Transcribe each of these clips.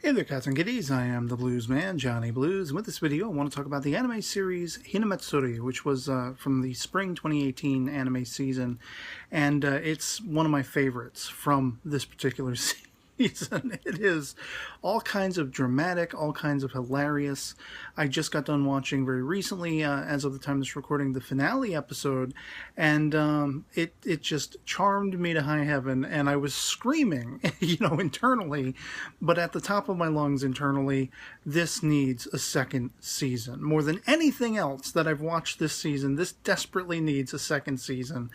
Hey there, cats and kitties. I am the Blues Man, Johnny Blues. And with this video, I want to talk about the anime series Hinamatsuri, which was from the spring 2018 anime season. And it's one of my favorites from this particular season. It is all kinds of dramatic, all kinds of hilarious. I just got done watching very recently, as of the time of this recording, the finale episode, and it just charmed me to high heaven, and I was screaming, internally, but at the top of my lungs internally, this needs a second season. More than anything else that I've watched this season, this desperately needs a second season,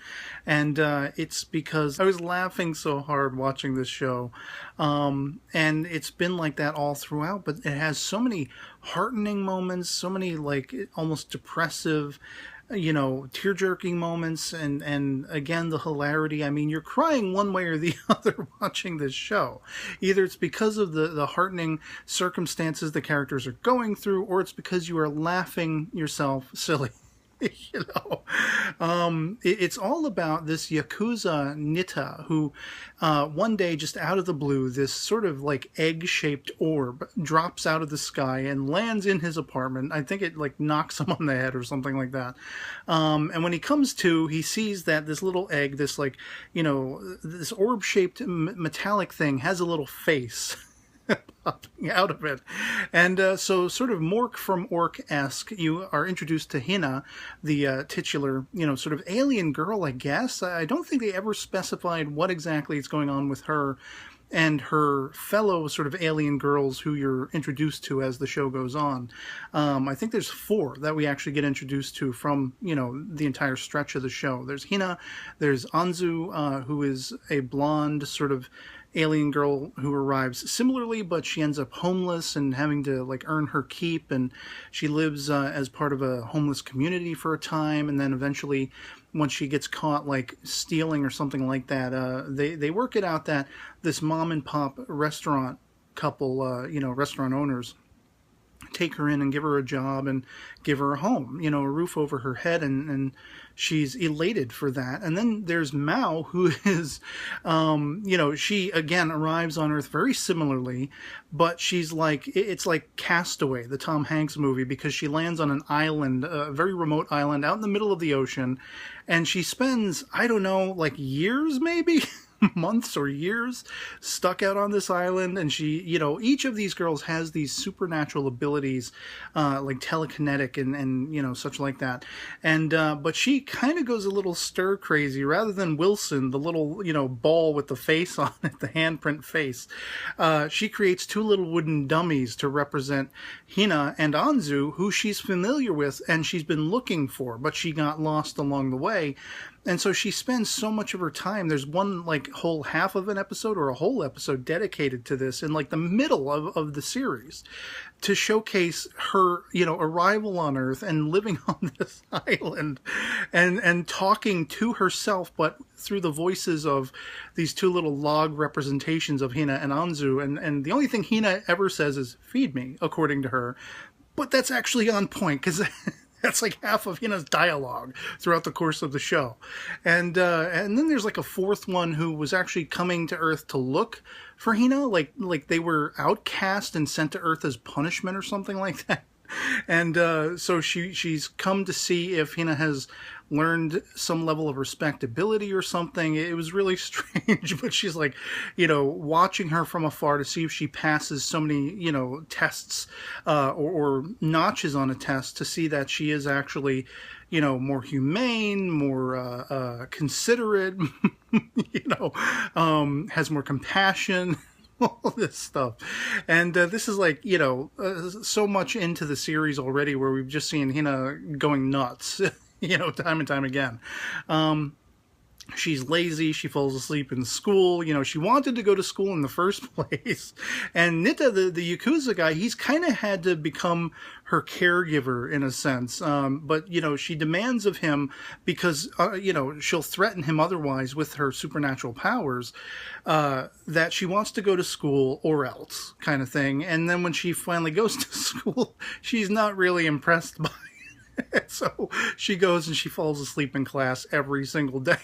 and it's because I was laughing so hard watching this show. And it's been like that all throughout, but it has so many heartening moments, so many like almost depressive, tear-jerking moments, and again, the hilarity. I mean, you're crying one way or the other watching this show. Either it's because of the heartening circumstances the characters are going through, or it's because you are laughing yourself silly. It's all about this Yakuza Nita who one day, just out of the blue, this sort of like egg-shaped orb drops out of the sky and lands in his apartment. I think it like knocks him on the head or something like that. And when he comes to, he sees that this little egg, this like, this orb-shaped metallic thing has a little face popping out of it. And so sort of Mork from Ork-esque, you are introduced to Hina, the titular, sort of alien girl, I guess. I don't think they ever specified what exactly is going on with her and her fellow sort of alien girls who you're introduced to as the show goes on. I think there's 4 that we actually get introduced to from, the entire stretch of the show. There's Hina, there's Anzu, who is a blonde sort of alien girl who arrives similarly, but she ends up homeless and having to like earn her keep, and she lives as part of a homeless community for a time, and then eventually once she gets caught like stealing or something like that, they work it out that this mom and pop restaurant couple, restaurant owners, take her in and give her a job and give her a home, a roof over her head, and she's elated for that. And then there's Mao, who is, she again arrives on Earth very similarly, but she's like, it's like Castaway, the Tom Hanks movie, because she lands on an island, a very remote island out in the middle of the ocean, and she spends, I don't know, like years maybe? Months or years stuck out on this island, and she, each of these girls has these supernatural abilities, like telekinetic and such like that, and but she kind of goes a little stir crazy. Rather than Wilson, the little ball with the face on it, the handprint face, she creates 2 little wooden dummies to represent Hina and Anzu, who she's familiar with and she's been looking for, but she got lost along the way. And so she spends so much of her time, there's one like whole half of an episode or a whole episode dedicated to this in like the middle of the series to showcase her, arrival on Earth and living on this island and talking to herself, but through the voices of these 2 little log representations of Hina and Anzu. And the only thing Hina ever says is, "Feed me," according to her. But that's actually on point, because that's like half of Hina's dialogue throughout the course of the show. And then there's like a 4th one who was actually coming to Earth to look for Hina, like they were outcast and sent to Earth as punishment or something like that. And so she's come to see if Hina has learned some level of respectability or something. It was really strange, but she's like, watching her from afar to see if she passes so many, tests or notches on a test to see that she is actually, more humane, more considerate, has more compassion. All this stuff. And this is like, so much into the series already where we've just seen Hina going nuts, time and time again. She's lazy. She falls asleep in school. She wanted to go to school in the first place. And Nita, the Yakuza guy, he's kind of had to become her caregiver in a sense. But, she demands of him because, she'll threaten him otherwise with her supernatural powers, that she wants to go to school or else kind of thing. And then when she finally goes to school, she's not really impressed by it. So she goes and she falls asleep in class every single day.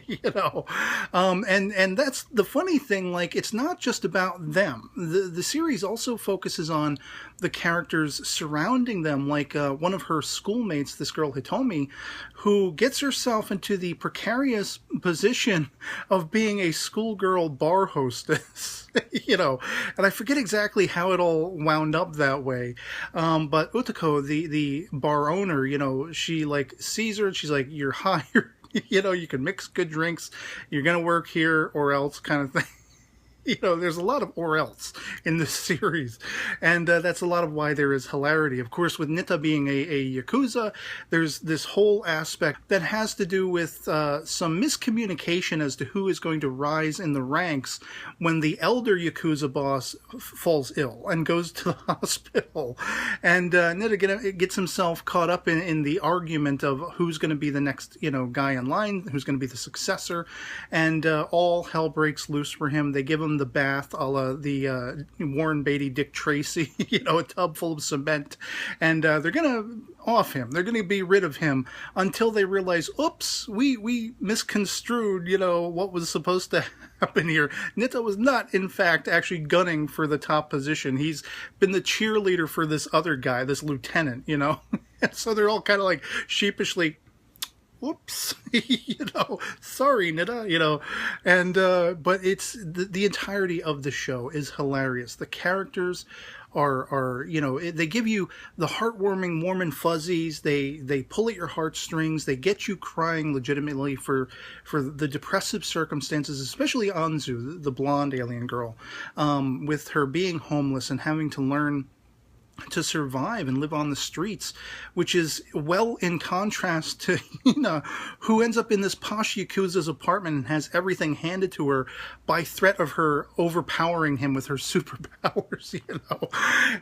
you know. And that's the funny thing, like, it's not just about them. The series also focuses on the characters surrounding them, like one of her schoolmates, this girl Hitomi, who gets herself into the precarious position of being a schoolgirl bar hostess. You know, and I forget exactly how it all wound up that way. But Utako, the bar owner, you know, she like sees her and she's like, "You're hired." You know, you can mix good drinks. You're going to work here or else kind of thing. You know, there's a lot of or else in this series. And that's a lot of why there is hilarity. Of course, with Nita being a Yakuza, there's this whole aspect that has to do with some miscommunication as to who is going to rise in the ranks when the elder Yakuza boss falls ill and goes to the hospital. And Nita gets himself caught up in the argument of who's going to be the next, you know, guy in line, who's going to be the successor. And all hell breaks loose for him. They give him the bath a la the Warren Beatty, Dick Tracy, you know, a tub full of cement, and they're gonna off him. They're gonna be rid of him until they realize, oops, we misconstrued, you know, what was supposed to happen here. Nita was not, in fact, actually gunning for the top position. He's been the cheerleader for this other guy, this lieutenant, you know. And so they're all kind of like sheepishly, whoops, you know, sorry, Nita, you know, and, but it's, the entirety of the show is hilarious. The characters are, you know, they give you the heartwarming, warm and fuzzies, they pull at your heartstrings, they get you crying legitimately for the depressive circumstances, especially Anzu, the blonde alien girl, with her being homeless and having to learn to survive and live on the streets, which is well in contrast to Hina, who ends up in this posh Yakuza's apartment and has everything handed to her by threat of her overpowering him with her superpowers, you know.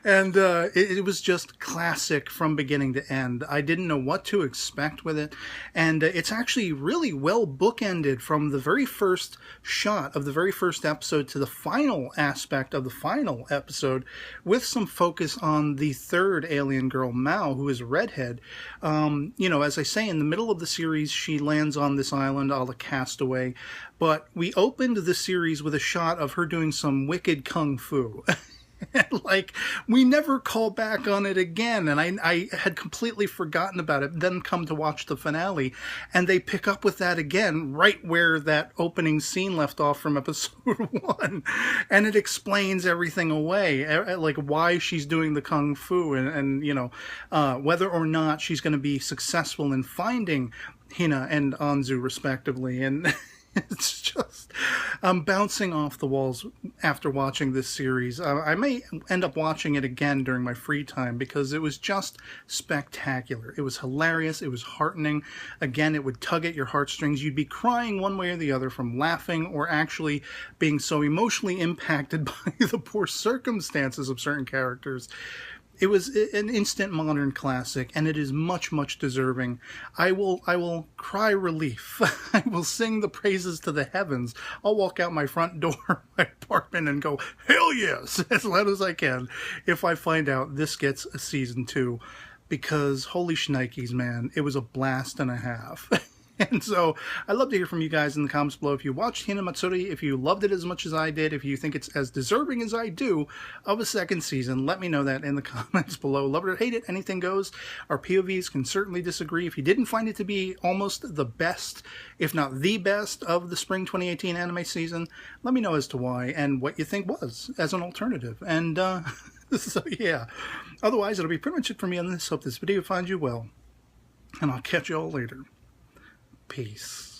And it was just classic from beginning to end. I didn't know what to expect with it, and it's actually really well bookended from the very first shot of the very first episode to the final aspect of the final episode, with some focus on the third alien girl, Mao, who is a redhead. You know, as I say, in the middle of the series, she lands on this island a la Castaway, but we opened the series with a shot of her doing some wicked kung fu. And, like, we never call back on it again, and I had completely forgotten about it, then come to watch the finale, and they pick up with that again, right where that opening scene left off from episode 1, and it explains everything away, like why she's doing the kung fu, and you know, whether or not she's going to be successful in finding Hina and Anzu, respectively, and it's just, I'm bouncing off the walls after watching this series. I may end up watching it again during my free time because it was just spectacular. It was hilarious. It was heartening. Again, it would tug at your heartstrings. You'd be crying one way or the other from laughing or actually being so emotionally impacted by the poor circumstances of certain characters. It was an instant modern classic, and it is much, much deserving. I will cry relief. I will sing the praises to the heavens. I'll walk out my front door of my apartment and go, hell yes, as loud as I can, if I find out this gets a season 2. Because, holy shnikes, man, it was a blast and a half. And so, I'd love to hear from you guys in the comments below. If you watched Hinamatsuri, if you loved it as much as I did, if you think it's as deserving as I do of a second season, let me know that in the comments below. Love it or hate it, anything goes. Our POVs can certainly disagree. If you didn't find it to be almost the best, if not the best, of the spring 2018 anime season, let me know as to why and what you think was as an alternative. And, so yeah. Otherwise, it'll be pretty much it for me on this. Hope this video finds you well, and I'll catch you all later. Peace.